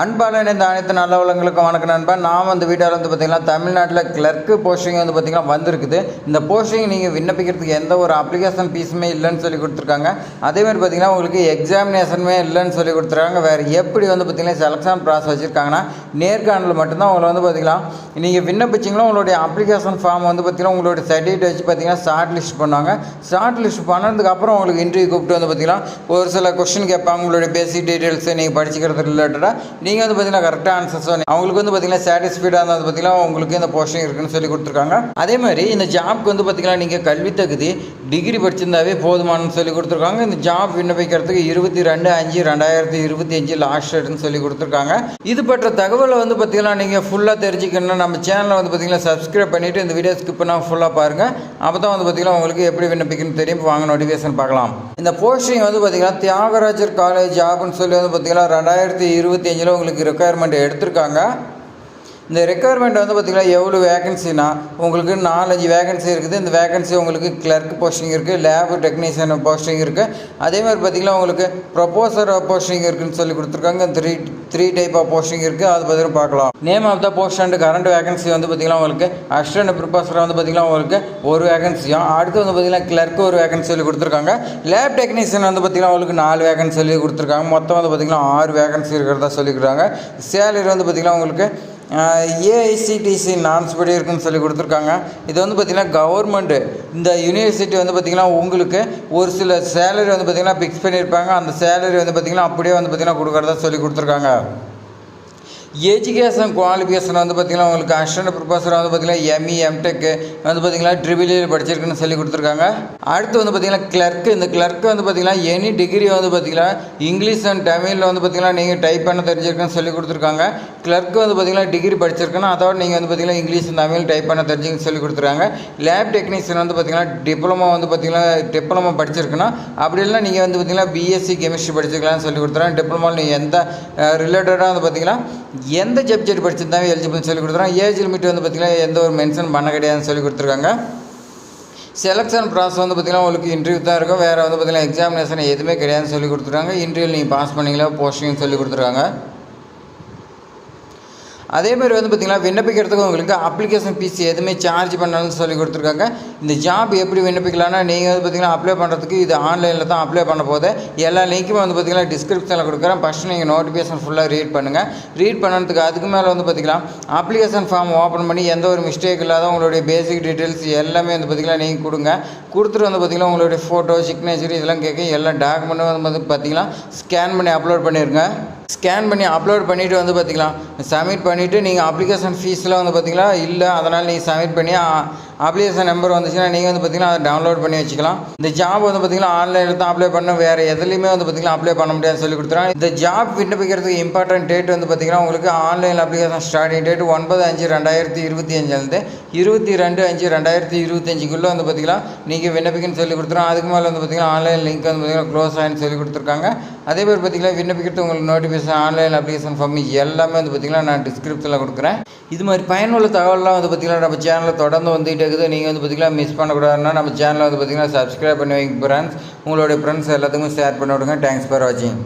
அன்பான இந்த அனைத்து நல்ல உள்ளவங்களுக்கும் வணக்கம் நண்பா. நாம் அந்த வீடியோவில் வந்து பார்த்திங்கன்னா தமிழ்நாட்டில் கிளர்க்கு போஸ்டிங் வந்து பார்த்திங்கன்னா வந்திருக்குது. இந்த போஸ்டிங் நீங்கள் விண்ணப்பிக்கிறதுக்கு எந்த ஒரு அப்ளிகேஷன் ஃபீஸுமே இல்லைன்னு சொல்லி கொடுத்துருக்காங்க. அதேமாதிரி பார்த்திங்கன்னா உங்களுக்கு எக்ஸாமினேஷனுமே இல்லைன்னு சொல்லி கொடுத்துருக்காங்க. வேறு எப்படி வந்து பார்த்திங்கன்னா செலக்ஷன் ப்ராசஸ் வச்சுருக்காங்கன்னா நேர்காணல் மட்டும்தான் உங்களை வந்து பார்த்திங்கன்னா நீங்கள் விண்ணப்பிச்சிங்களோ உங்களுடைய அப்ளிகேஷன் ஃபார்ம் வந்து பார்த்திங்கன்னா உங்களுடைய சர்டிஃபிகேட் வச்சு பார்த்திங்கன்னா ஷார்ட் லிஸ்ட் பண்ணுவாங்க. ஷார்ட் லிஸ்ட் பண்ணதுக்கப்புறம் உங்களுக்கு இன்டர்வியூ கூப்பிட்டு வந்து பார்த்திங்கன்னா ஒரு சில கொஸ்டின் கேட்பாங்க. உங்களுடைய பேசிக் டீட்டெயில்ஸை நீங்கள் படிச்சுக்கிறது ரிலேட்டடாக நீங்கள் வந்து பார்த்தீங்கன்னா கரெக்டாக ஆன்சர்ஸ் அவங்களுக்கு வந்து பார்த்தீங்கன்னா சாட்டிஸ்ஃபைடாக இருந்தது பார்த்தீங்கன்னா உங்களுக்கு இந்த போஸ்டிங் இருக்குன்னு சொல்லி கொடுத்துருக்காங்க. அதே மாதிரி இந்த ஜாப்க்கு வந்து பார்த்தீங்கன்னா நீங்கள் கல்வி தகுதி டிகிரி படிச்சிருந்தாவே போதுமானு சொல்லி கொடுத்துருக்காங்க. இந்த ஜாப் விண்ணப்பிக்கிறதுக்கு 22/5/2025 லாஸ்ட் டேட்னு சொல்லி கொடுத்துருக்காங்க. இது பற்ற தகவலை வந்து பார்த்தீங்கன்னா நீங்கள் ஃபுல்லாக தெரிஞ்சுக்கணும்னா நம்ம சேனலை வந்து பார்த்தீங்கன்னா சப்ஸ்கிரைப் பண்ணிவிட்டு இந்த வீடியோ ஸ்கிப் பண்ணால் ஃபுல்லாக பாருங்கள். அப்போ தான் வந்து பார்த்தீங்கன்னா உங்களுக்கு எப்படி விண்ணப்பிக்கணும்னு தெரியும். வாங்க நோட்டிஃபிகேஷன் பார்க்கலாம். இந்த போஸ்டிங் வந்து பார்த்தீங்கன்னா தியாகராஜர் காலேஜ் ஜாப்னு சொல்லி வந்து பார்த்தீங்கன்னா 2025 உங்களுக்கு ரெக்குயர்மெண்ட் எடுத்திருக்காங்க. இந்த ரெக்குயர்மெண்ட் வந்து பார்த்திங்கன்னா எவ்வளோ வேகன்சினா உங்களுக்கு 4-5 வேகன்சி இருக்குது. இந்த வேகன்சி உங்களுக்கு கிளர்க் போஸ்டிங் இருக்குது, லேப் டெக்னீஷியன் போஸ்டிங் இருக்குது. அதேமாதிரி பார்த்திங்கன்னா உங்களுக்கு ப்ரொபோசர் போஸ்டிங் இருக்குதுன்னு சொல்லி கொடுத்துருக்காங்க. த்ரீ டைப் ஆஃப் போஸ்டிங் இருக்குது. அது பார்த்திங்கன்னா பார்க்கலாம். Name of the post and current vacancy வந்து பார்த்திங்கன்னா உங்களுக்கு அசிஸ்டன்ட் ப்ரொபோசர் வந்து பார்த்திங்கன்னா உங்களுக்கு ஒரு வேகன்சியும், அடுத்து வந்து பார்த்திங்கன்னா கிளர்க் ஒரு வேகன்சி சொல்லி கொடுத்துருக்காங்க. லேப் டெக்னீஷியன் வந்து பார்த்திங்கன்னா உங்களுக்கு 4 வேகன்சி சொல்லி கொடுத்துருக்காங்க. மொத்தம் வந்து பார்த்திங்கன்னா 6 வேகன்சி இருக்கிறதா சொல்லிக்கிறாங்க. சேலரி வந்து பார்த்திங்கன்னா உங்களுக்கு ஏஐசிடிசி நான்ஸ் படி இருக்குன்னு சொல்லி கொடுத்துருக்காங்க. இது வந்து பார்த்திங்கன்னா கவர்மெண்ட்டு இந்த யூனிவர்சிட்டி வந்து பார்த்திங்கன்னா உங்களுக்கு ஒரு சில சேலரி வந்து பார்த்திங்கன்னா ஃபிக்ஸ் பண்ணியிருப்பாங்க. அந்த சேலரி வந்து பார்த்திங்கன்னா அப்படியே வந்து பார்த்திங்கன்னா கொடுக்குறதா சொல்லி கொடுத்துருக்காங்க. எஜுகேஷன் குவாலிஃபிகேஷன் வந்து பார்த்திங்கன்னா உங்களுக்கு அசிஸ்டன்ட் ப்ரொஃபஸர் வந்து பார்த்திங்கன்னா எம்இ எம்டெக் வந்து பார்த்திங்கன்னா ட்ரிபிள் படிச்சிருக்குன்னு சொல்லி கொடுத்துருக்காங்க. அடுத்து வந்து பார்த்திங்கன்னா கிளர்க்கு. இந்த கிளர்க்கு வந்து பார்த்திங்கன்னா எனி டிகிரி வந்து பார்த்திங்கன்னா இங்கிலீஷ் அண்ட் தமிழில் வந்து பார்த்திங்கன்னா நீங்கள் டைப் பண்ண தெரிஞ்சிருக்குன்னு சொல்லி கொடுத்துருக்காங்க. கிளர்க்கு வந்து பார்த்திங்கன்னா டிகிரி படிச்சிருக்கணும், அதோட நீங்கள் வந்து பார்த்திங்கன்னா இங்கிலீஷ் தமிழ் டைப் பண்ண தெரிஞ்சுன்னு சொல்லி கொடுத்துருக்காங்க. லேப் டெக்னீஷியன் வந்து பார்த்திங்கன்னா டிப்ளமோ படிச்சிருக்கணும். அப்படி இல்லைனா நீங்கள் வந்து பார்த்திங்கன்னா பிஎஸ்சி கெமிஸ்ட்ரி படிச்சிருக்கலாம்னு சொல்லி கொடுத்துருக்காங்க. டிப்ளமோவில் நீங்கள் எந்த ரிலேட்டடாக வந்து பார்த்திங்கன்னா எந்த சப்ஜெக்ட் படிச்சிருந்தாலும் எலிஜிபிள்னு சொல்லி கொடுத்துருக்காங்க. ஏஜ் லிமிட் வந்து பார்த்திங்கன்னா எந்த ஒரு மென்ஷன் பண்ண கிடையாதுன்னு சொல்லி கொடுத்துருக்காங்க. செலக்ஷன் ப்ராசஸ் வந்து பார்த்திங்கன்னா உங்களுக்கு இன்டர்வியூ தான் இருக்கும். வேறு வந்து பார்த்திங்கன்னா எக்ஸாமினேஷன் எதுவுமே கிடையாதுன்னு சொல்லி கொடுத்துருக்காங்க. இன்டர்வியூவில் நீங்கள் பாஸ் பண்ணிங்களா போஸ்டிங்னு சொல்லி கொடுத்துருக்காங்க. அதேமாதிரி வந்து பார்த்திங்கன்னா விண்ணப்பிக்கிறதுக்கு உங்களுக்கு அப்ளிகேஷன் ஃபீஸ் எதுவுமே சார்ஜ் பண்ணணும்னு சொல்லி கொடுத்துருக்காங்க. இந்த ஜாப் எப்படி விண்ணப்பிக்கலாம்னா நீங்கள் வந்து பார்த்திங்கன்னா அப்ளை பண்ணுறதுக்கு இது ஆன்லைனில் தான் அப்ளை பண்ண போது எல்லா லிங்க்குமே வந்து பார்த்திங்கன்னா டிஸ்கிரிப்ஷனில் கொடுக்குறேன். ஃபஸ்ட்டு நீங்கள் நோட்டிஃபிகேஷன் ஃபுல்லாக ரீட் பண்ணுங்கள். ரீட் பண்ணுறதுக்கு அதுக்கு மேலே வந்து பார்த்திங்கன்னா அப்ளிகேஷன் ஃபார்ம் ஓப்பன் பண்ணி எந்த ஒரு மிஸ்டேக் இல்லாத உங்களுடைய பேசிக் டீட்டெயில்ஸ் எல்லாமே வந்து பார்த்திங்கன்னா நீங்கள் கொடுத்துட்டு வந்து பார்த்திங்கன்னா உங்களுடைய ஃபோட்டோ சிக்னேச்சர் இதெல்லாம் கேட்க எல்லா டாக்குமெண்ட்டும் வந்து பார்த்திங்கன்னா ஸ்கேன் பண்ணி அப்லோட் பண்ணிடுங்க. ஸ்கேன் பண்ணி அப்லோட் பண்ணிவிட்டு வந்து பார்த்திங்கன்னா சப்மிட் பண்ணிவிட்டு நீங்கள் அப்ளிகேஷன் ஃபீஸில் வந்து பார்த்திங்கன்னா இல்லை, அதனால் நீங்கள் சப்மிட் பண்ணி அப்ளிகேஷன் நம்பர் வந்துச்சுன்னா நீங்கள் வந்து பார்த்திங்கன்னா அதை டவுன்லோட் பண்ணி வச்சுக்கலாம். இந்த ஜாப் வந்து பார்த்திங்கன்னா ஆன்லைனில் தான் அப்ளை பண்ண, வேறு எதுலேயுமே வந்து பார்த்திங்கன்னா அப்ளை பண்ண முடியாதுன்னு சொல்லி கொடுத்துருவாங்க. இந்த ஜாப் விண்ணப்பிக்கிறதுக்கு இம்பார்ட்டன்ட் டேட் வந்து பார்த்திங்கன்னா உங்களுக்கு ஆன்லைன் அப்ளிகேஷன் ஸ்டார்டிங் டேட் 9/5/2025 22/5/2025 வந்து பார்த்திங்கன்னா நீங்கள் விண்ணப்பிக்கன்னு சொல்லி கொடுத்துருவோம். அதுக்கு மேலே வந்து பார்த்திங்கன்னா ஆன்லைன் லிங்க் வந்து பார்த்திங்கன்னா க்ளோஸ் ஆகின்னு சொல்லி கொடுத்துருக்காங்க. அதே மாதிரி பார்த்திங்கன்னா விண்ணப்பிக்கிறது உங்களுக்கு நோட்டிஃபிகேஷன் ஆன்லைன் அப்ளிகேஷன் ஃபார்ம் எல்லாமே வந்து பார்த்திங்கன்னா நான் டிஸ்கிரிப்ஷனில் கொடுக்குறேன். இது மாதிரி பயனுள்ள தகவலாம் வந்து பார்த்திங்கன்னா நம்ம சேனலில் தொடர்ந்து வந்துகிட்டே இருக்குது. நீங்கள் வந்து பார்த்திங்கன்னா மிஸ் பண்ணக்கூடாதுன்னா நம்ம சேனலில் வந்து பார்த்திங்கன்னா சப்ஸ்கிரைப் பண்ணி வைங்க ஃப்ரெண்ட்ஸ். உங்களுடைய ஃப்ரெண்ட்ஸ் எல்லாத்துக்கும் ஷேர் பண்ணி விடுங்க. தேங்க்ஸ் ஃபார் வாட்சிங்.